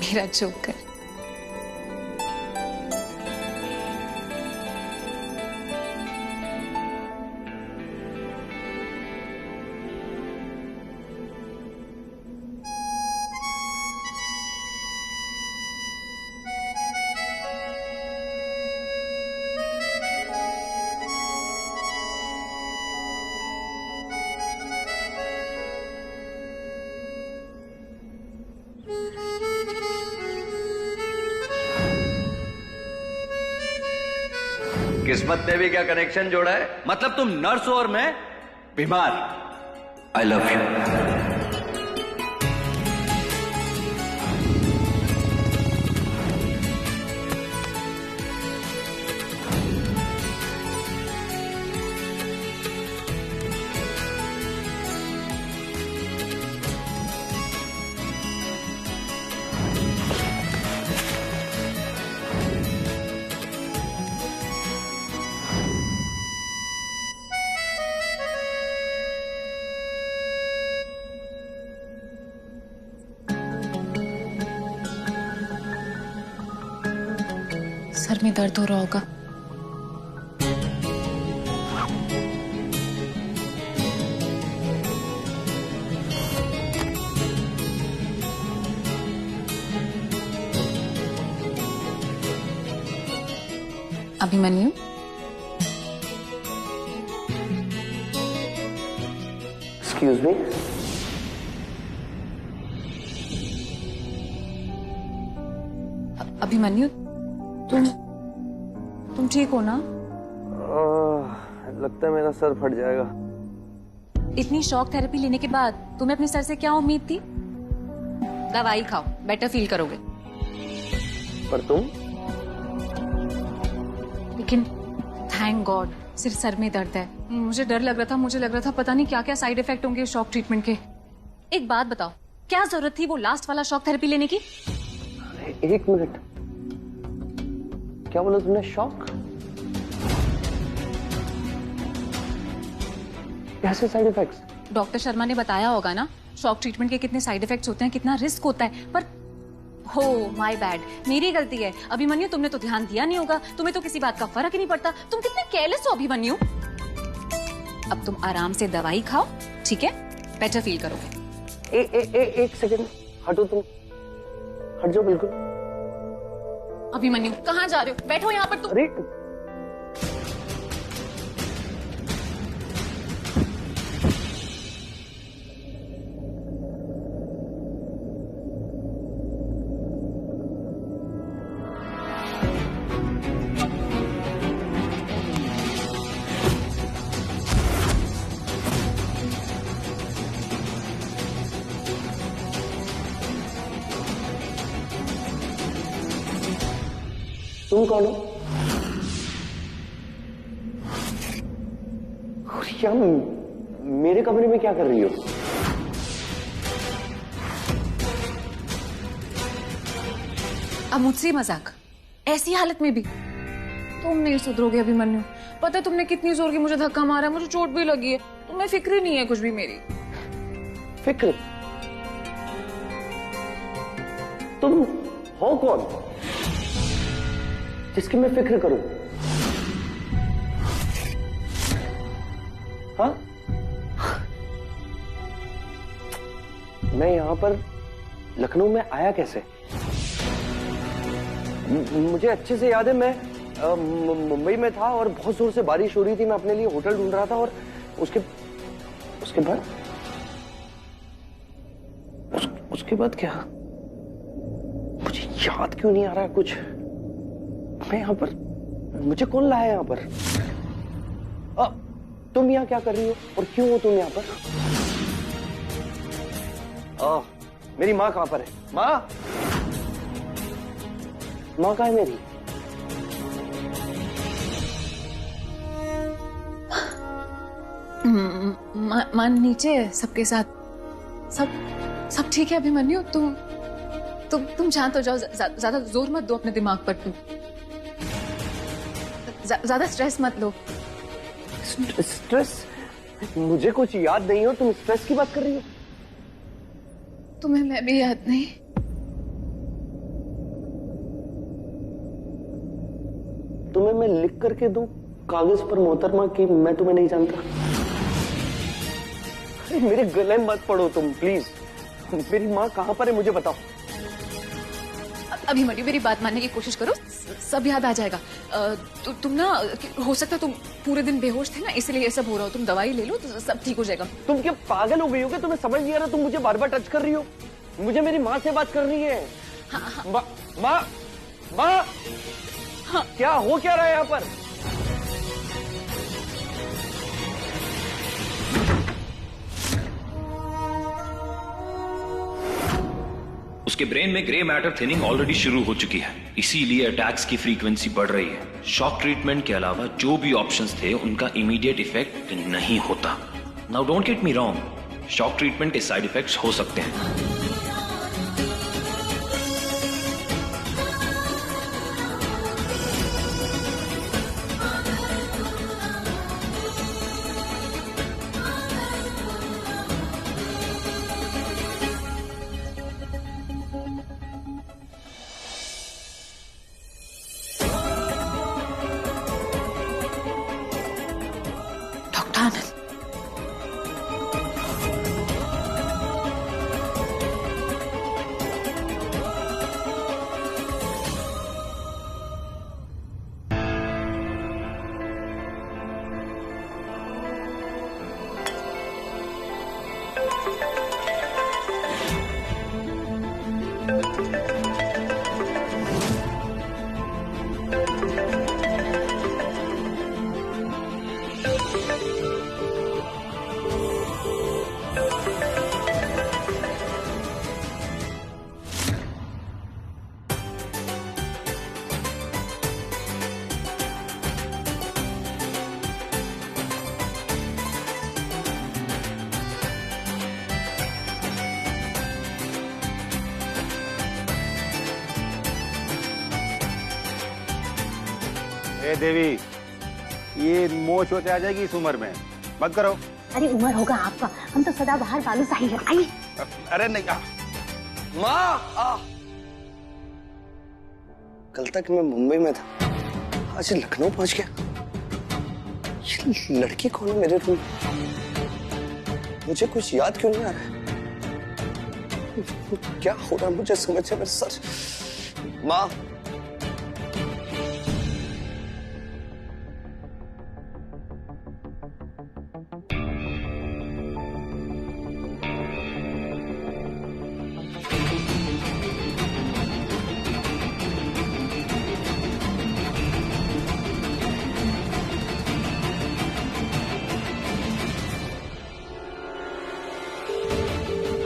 मेरा जोकर। किस्मत ने भी क्या कनेक्शन जोड़ा है? मतलब तुम नर्स हो और मैं बीमार। I love you. सर में दर्द हो रहा होगा। Abhimanyu, excuse me. अभिमन्यु, तुम ठीक हो ना? लगता है मेरा सर फट जाएगा। इतनी शॉक थेरेपी लेने के बाद तुम्हें अपने सर से क्या उम्मीद थी? दवाई खाओ, बेटर फील करोगे। पर तुम? लेकिन थैंक गॉड सिर्फ सर में दर्द है। मुझे डर लग रहा था पता नहीं क्या क्या साइड इफेक्ट होंगे शॉक ट्रीटमेंट के। एक बात बताओ, क्या जरूरत थी वो लास्ट वाला शॉक थेरेपी लेने की? एक मिनट, क्या बोला तुमने? शॉक? कैसे साइड इफेक्ट्स? डॉक्टर शर्मा ने बताया होगा ना शॉक ट्रीटमेंट के कितने साइड इफेक्ट्स होते हैं, कितना रिस्क होता है। पर हो माय बैड, मेरी गलती है। अभिमन्यु, तुमने तो ध्यान दिया नहीं होगा, तुम्हें तो किसी बात का फर्क ही नहीं पड़ता। तुम कितने केयरलेस हो अभिमन्यु। अब तुम आराम से दवाई खाओ, ठीक है? बेटर फील करोगे। एक सेकेंड हटो, तुम हट जाओ बिल्कुल। अभिमन्यु, कहाँ जा रहे हो? बैठो यहाँ पर। तुम अरे तुम कौन हो? और क्या मेरे कमरे में क्या कर रही हो? अब मुझसे मजाक, ऐसी हालत में भी तुम नहीं सुधरोगे अभिमन्यु। पता है तुमने कितनी जोर की मुझे धक्का मारा है, मुझे चोट भी लगी है। तुम्हें फिक्र ही नहीं है कुछ भी मेरी। फिक्र? तुम हो कौन जिसकी मैं फिक्र करूं? हाँ? मैं यहां पर लखनऊ में आया कैसे? मुझे अच्छे से याद है, मैं मुंबई में था और बहुत जोर से बारिश हो रही थी। मैं अपने लिए होटल ढूंढ रहा था और उसके बाद उसके बाद क्या? मुझे याद क्यों नहीं आ रहा कुछ। मैं यहाँ पर, मुझे कौन लाया यहाँ पर? तुम यहाँ क्या कर रही हो और क्यों हो तुम यहाँ पर? मेरी माँ कहाँ पर है? माँ कहाँ है मेरी? माँ नीचे है सबके साथ। सब ठीक है अभिमन्यु। तुम शांत हो जाओ, ज्यादा जोर मत दो अपने दिमाग पर। तुम ज्यादा स्ट्रेस मत लो। स्ट्रेस? मुझे कुछ याद नहीं हो, तुम स्ट्रेस की बात कर रही हो? तुम्हें मैं भी याद नहीं? मैं लिख करके दूं कागज पर मोहतरमा कि मैं तुम्हें नहीं जानता? अरे मेरे गले मत पड़ो तुम प्लीज। मेरी माँ कहाँ पर है मुझे बताओ। अभिमन्यु मेरी बात मानने की कोशिश करो, सब याद आ जाएगा। तुम ना, हो सकता है तुम पूरे दिन बेहोश थे ना, इसलिए ये सब हो रहा हो। तुम दवाई ले लो तो सब ठीक हो जाएगा। तुम क्या पागल हो गई हो क्या? तुम्हें समझ नहीं आ रहा? तुम मुझे बार बार टच कर रही हो। मुझे मेरी माँ से बात करनी है। माँ माँ माँ, क्या हो क्या रहा है यहाँ पर? उसके ब्रेन में ग्रे मैटर थिनिंग ऑलरेडी शुरू हो चुकी है, इसीलिए अटैक्स की फ्रीक्वेंसी बढ़ रही है। शॉक ट्रीटमेंट के अलावा जो भी ऑप्शंस थे उनका इमीडिएट इफेक्ट नहीं होता। Now don't get me wrong, shock treatment के साइड इफेक्ट्स हो सकते हैं। आनंद, ए देवी, ये मोच होते आ जाएगी इस उम्र में, मत करो। अरे उम्र होगा आपका, हम तो सदा बाहर बालू साही है। आइए। अरे नहीं माँ, कल तक मैं मुंबई में था, आज लखनऊ पहुंच गया। ये लड़की कौन है मेरे रूम? मुझे कुछ याद क्यों नहीं आ रहा है? क्या हो रहा है मुझे समझ है मेरे सर। माँ,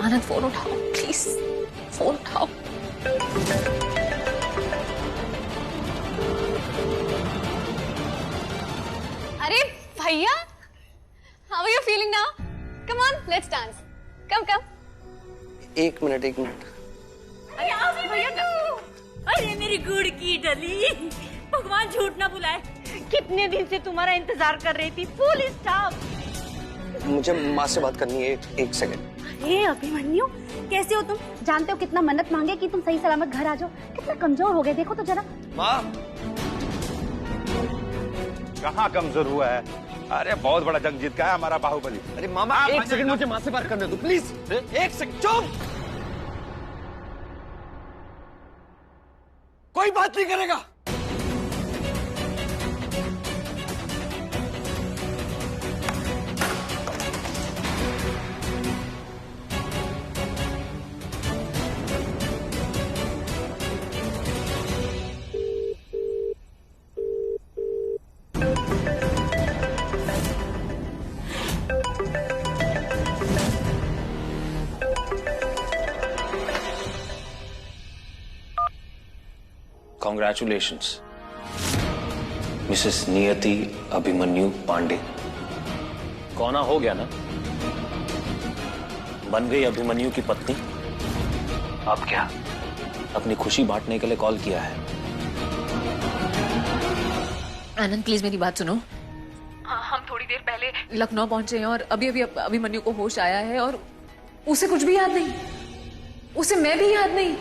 आनंद फोन उठाओ प्लीज, फोन उठाओ। अरे भैया, how are you feeling now? Come on, let's dance. Come come. एक मिनट। अरे आओ भैया। अरे मेरी गुड़ की डली, भगवान झूठ ना बुलाए, कितने दिन से तुम्हारा इंतजार कर रही थी। Full stop. मुझे माँ से बात करनी है, एक सेकंड। अरे अभिमन्यु, कैसे हो तुम? जानते हो कितना मन्नत मांगे कि तुम सही सलामत घर आ जाओ। कितना कमजोर हो गए, देखो तो जरा। माँ, कहाँ कमजोर हुआ है? अरे बहुत बड़ा जंग जीत गया है हमारा बाहुबली। अरे मामा, एक सेकंड मुझे माँ से बात करने दो प्लीज। एक सेकंड, चुप। कोई बात नहीं करेगा। Congratulations, मिसेस नियति अभिमन्यु पांडे। कौना हो गया ना, बन गई अभिमन्यु की पत्नी। अब क्या, अपनी खुशी बांटने के लिए कॉल किया है। आनंद प्लीज मेरी बात सुनो। हम थोड़ी देर पहले लखनऊ पहुंचे हैं और अभी अभी अभिमन्यु को होश आया है और उसे कुछ भी याद नहीं, उसे मैं भी याद नहीं।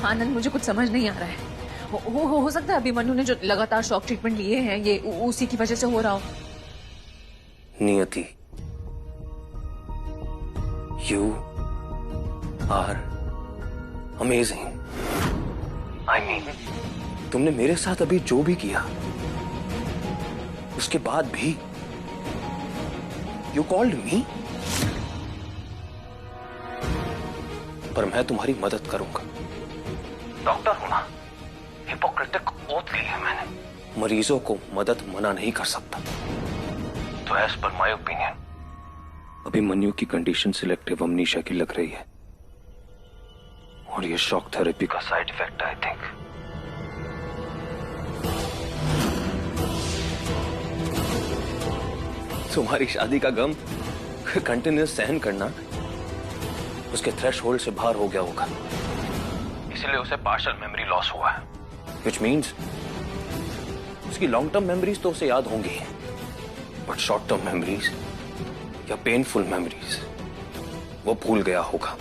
आनंद, मुझे कुछ समझ नहीं आ रहा है। हो सकता है अभिमन्यु ने जो लगातार शॉक ट्रीटमेंट लिए हैं ये उसी की वजह से हो रहा हो। Niyati, you are amazing. I mean, तुमने मेरे साथ अभी जो भी किया उसके बाद भी यू कॉल्ड मी। पर मैं तुम्हारी मदद करूंगा। डॉक्टर हूं ना, हिपोक्रेटिक ओथ ली है मैंने। मरीजों को मदद मना नहीं कर सकता। तो as per my opinion Abhimanyu की कंडीशन सिलेक्टिव अमनीशिया की लग रही है और ये शॉक थेरेपी का साइड इफेक्ट आई थिंक। तुम्हारी शादी का गम कंटिन्यूस सहन करना उसके थ्रेशहोल्ड से बाहर हो गया होगा, इसलिए उसे पार्शियल मेमोरी लॉस हुआ है। व्हिच मींस उसकी लॉन्ग टर्म मेमोरीज तो उसे याद होंगी, बट शॉर्ट टर्म मेमोरीज या पेनफुल मेमोरीज वो भूल गया होगा।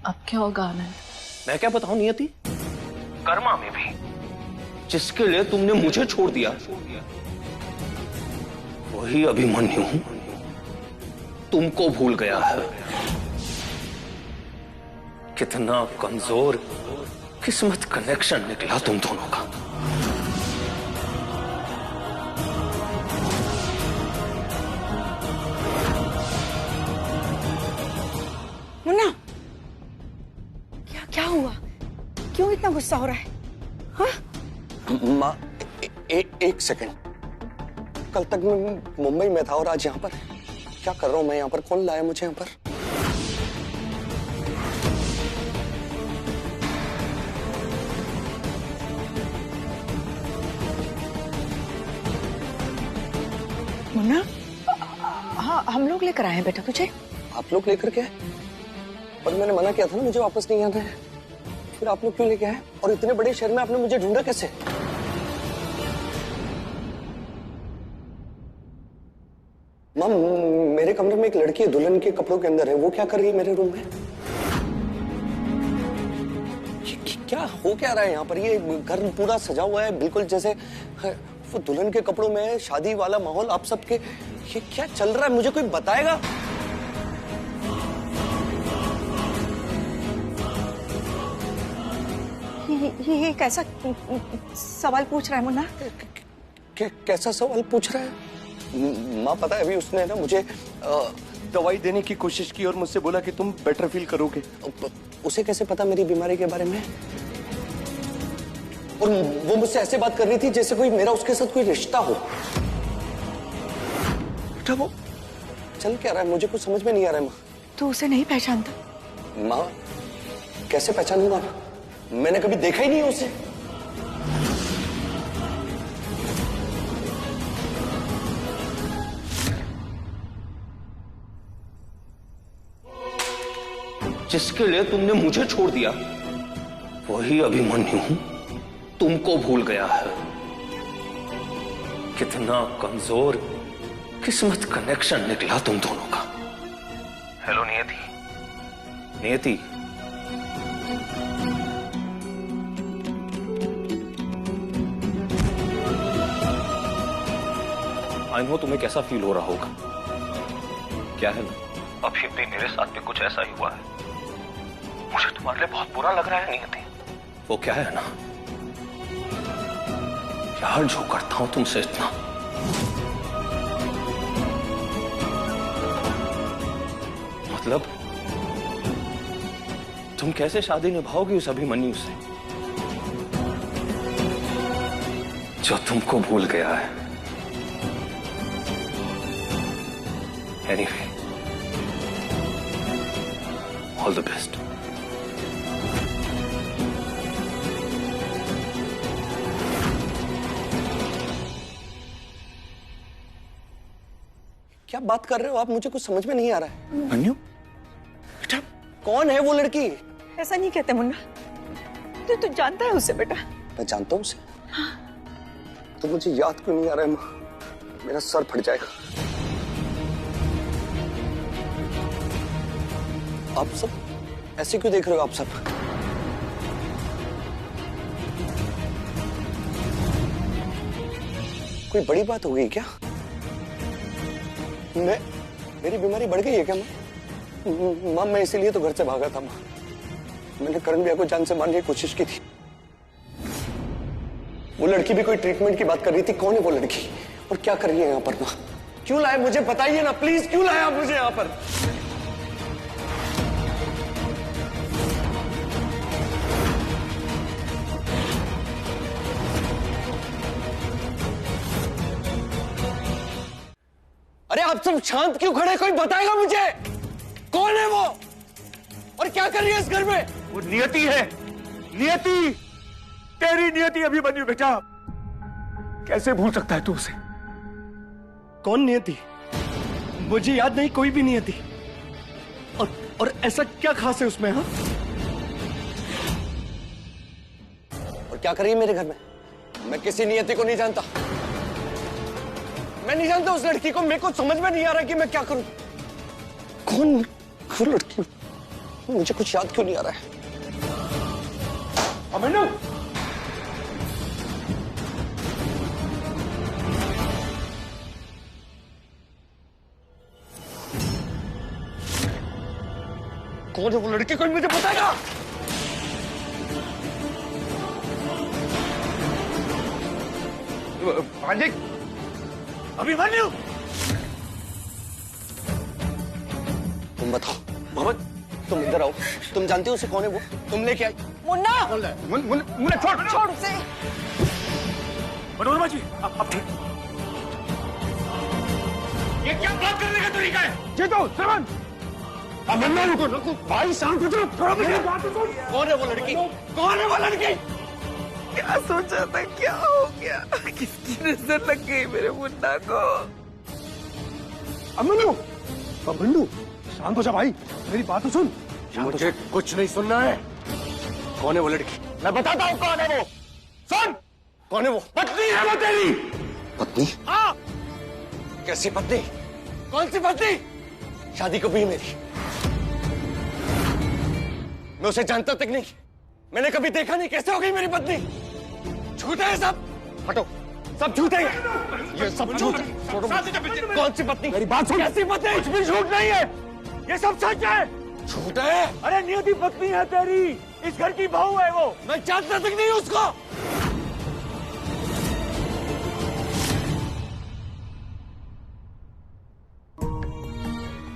अब क्या होगा आनंद? मैं क्या बताऊं नियति, कर्मा में भी जिसके लिए तुमने मुझे छोड़ दिया वही अभिमन्यु तुमको भूल गया है। कितना कमजोर किस्मत कनेक्शन निकला तुम दोनों का। मुन्ना, क्या हुआ? क्यों इतना गुस्सा हो रहा है? हाँ? माँ, एक सेकंड। कल तक मैं मुंबई में था और आज यहाँ पर क्या कर रहा हूँ मैं यहाँ पर? कौन लाया मुझे यहाँ पर? मुन्ना, हाँ हम लोग लेकर आए हैं बेटा तुझे। आप लोग लेकर के आए? पर मैंने मना किया था ना मुझे वापस नहीं आना है। फिर आप लोग क्यों लेके आए? और इतने बड़े शहर में आपने मुझे ढूंढा कैसे? माम, मेरे कमरे में एक लड़की है, दुल्हन के कपड़ों के अंदर है। वो क्या कर रही है मेरे रूम में? क्या हो क्या रहा है यहाँ पर? ये घर पूरा सजा हुआ है बिल्कुल जैसे वो दुल्हन के कपड़ों में है, शादी वाला माहौल आप सबके। ये क्या चल रहा है? मुझे कोई बताएगा? ये कैसा सवाल पूछ रहा है मुन्ना? कैसा सवाल पूछ रहा है? माँ, पता है अभी उसने ना मुझे दवाई देने की कोशिश की और मुझसे बोला कि तुम बेटर फील करोगे। उसे कैसे पता मेरी बीमारी के बारे में? और वो मुझसे ऐसे बात कर रही थी जैसे कोई मेरा उसके साथ कोई रिश्ता हो। बेटा वो चल क्या रहा है? मुझे कुछ समझ में नहीं आ रहा है माँ। तू उसे नहीं पहचानता? माँ, कैसे पहचानूंगा? मैंने कभी देखा ही नहीं है उसे। जिसके लिए तुमने मुझे छोड़ दिया वही अभिमन्यु तुमको भूल गया है। कितना कमजोर किस्मत कनेक्शन निकला तुम दोनों का। हेलो नियति, नियति, आई नो तुम्हें कैसा फील हो रहा होगा। क्या है ना, अभी भी मेरे साथ भी कुछ ऐसा ही हुआ है। मुझे तुम्हारे लिए बहुत बुरा लग रहा है नियति। वो क्या है ना, यार जो करता हूं तुमसे इतना, मतलब तुम कैसे शादी निभाओगी उस अभिमन्यु से जो तुमको भूल गया है। Anyway, all the best. क्या बात कर रहे हो आप? मुझे कुछ समझ में नहीं आ रहा है। मन्यु बेटा, कौन है वो लड़की? ऐसा नहीं कहते मुन्ना, तू जानता है उसे बेटा? मैं जानता हूँ उसे। हाँ। तो मुझे याद क्यों नहीं आ रहा है माँ? मेरा सर फट जाएगा। आप सब ऐसे क्यों देख रहे हो आप सब? कोई बड़ी बात हो गई क्या? मेरी बीमारी बढ़ गई है क्या माँ? माँ मैं इसीलिए तो घर से भागा था माँ। मैंने करण भैया को जान से मारने की कोशिश की थी। वो लड़की भी कोई ट्रीटमेंट की बात कर रही थी। कौन है वो लड़की और क्या कर रही है यहाँ पर माँ? क्यों लाए मुझे बताइए ना प्लीज, क्यों लाए आप मुझे यहाँ पर? अरे आप सब शांत क्यों खड़े? कोई बताएगा मुझे कौन है वो और क्या कर रही है इस घर में? वो नियति है, नियति, तेरी नियति अभिमन्यु बेटा। कैसे भूल सकता है तू उसे? कौन नियति? मुझे याद नहीं कोई भी नियति। और ऐसा क्या खास है उसमें? हाँ, और क्या कर रही है मेरे घर में? मैं किसी नियति को नहीं जानता। मैं नहीं जानता उस लड़की को। मेरे को समझ में नहीं आ रहा कि मैं क्या करूं। कौन लड़की? मुझे कुछ याद क्यों नहीं आ रहा है? अभिमन्यु, कौन है वो लड़की? कोई मुझे बताएगा? भांजे, अभिमन्यु, तुम बताओ। मोहम्मद तुम इधर आओ। तुम जानते हो उसे कौन है वो? तुम लेके आई। मुन्ना, मुन्ना छोड़ उसे। मनोरमा जी, अब ठीक। ये क्या बात करने का तरीका है? जीतो, श्रवण, अब मन्ना रुको, भाई शांत हो जाओ, थोड़ा मेरी बात तो सुन। कौन है वो लड़की? कौन है वो लड़की? क्या सोचा था, क्या हो गया? किसकी नजर लग गई मेरे मुन्ना को? अभिमन्यु, शांत हो जा भाई, मेरी बात तो सुन। मुझे कुछ नहीं सुनना है। कौन है वो लड़की? मैं बताता हूँ कौन है वो। सुन, कौन है वो? पत्नी है वो तेरी। पत्नी? हाँ। कैसी पत्नी? कौन सी पत्नी? शादी कभी मेरी। मैं उसे जानता तक नहीं। मैंने कभी देखा नहीं। कैसे हो गई मेरी पत्नी? झूठे हैं सब। हटो, सब झूठे हैं। ये सब झूठ। कौन सी पत्नी? मेरी बात सुन। कैसी पत्नी? कुछ भी झूठ नहीं है, ये सब सच है। झूठ है? अरे नियति पत्नी है तेरी, इस घर की बहू है वो। मैं जानता तक नहीं उसको।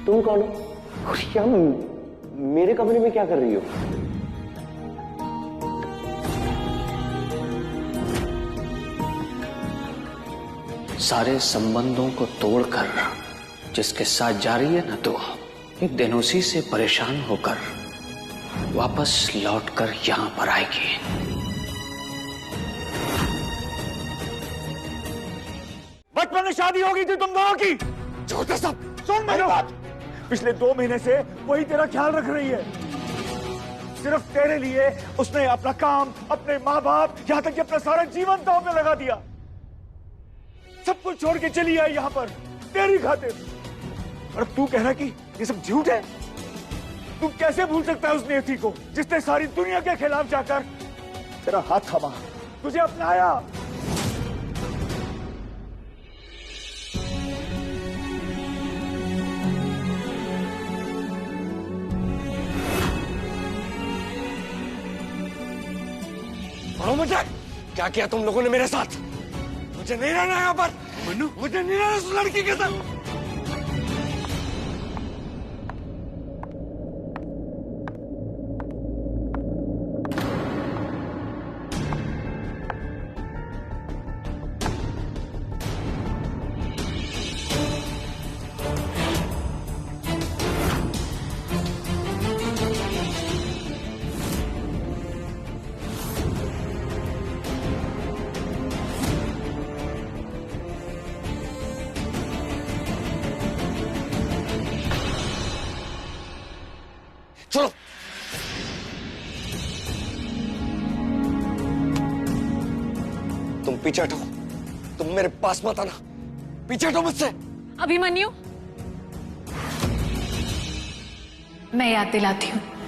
तुम कौन हो और क्या मेरे कमरे में क्या कर रही हो? सारे संबंधों को तोड़कर जिसके साथ जा रही है ना, तो एक दिन उसी से परेशान होकर वापस लौटकर यहां पर आएगी। बचपन में शादी होगी थी तुम दोनों की। झूठे सब। सुन मेरी बात, पिछले 2 महीने से वही तेरा ख्याल रख रही है। सिर्फ तेरे लिए उसने अपना काम, अपने माँ बाप, यहाँ तक कि अपना सारा जीवन दांव पे लगा दिया। सब कुछ छोड़ के चली आई यहाँ पर तेरी खातिर। और अब तू कह रहा कि ये सब झूठ है? तू कैसे भूल सकता है उस नियति को जिसने सारी दुनिया के खिलाफ जाकर तेरा हाथ थामा, तुझे अपनाया? और मुझे क्या किया तुम लोगों ने मेरे साथ? मुझे नहीं रहना यहाँ पर। मुझे नहीं रहना उस लड़की के साथ। चलो तुम पीछे हटो। तुम मेरे पास मत आना। पीछे हटो मुझसे। अभिमन्यु, मैं याद दिलाती हूँ।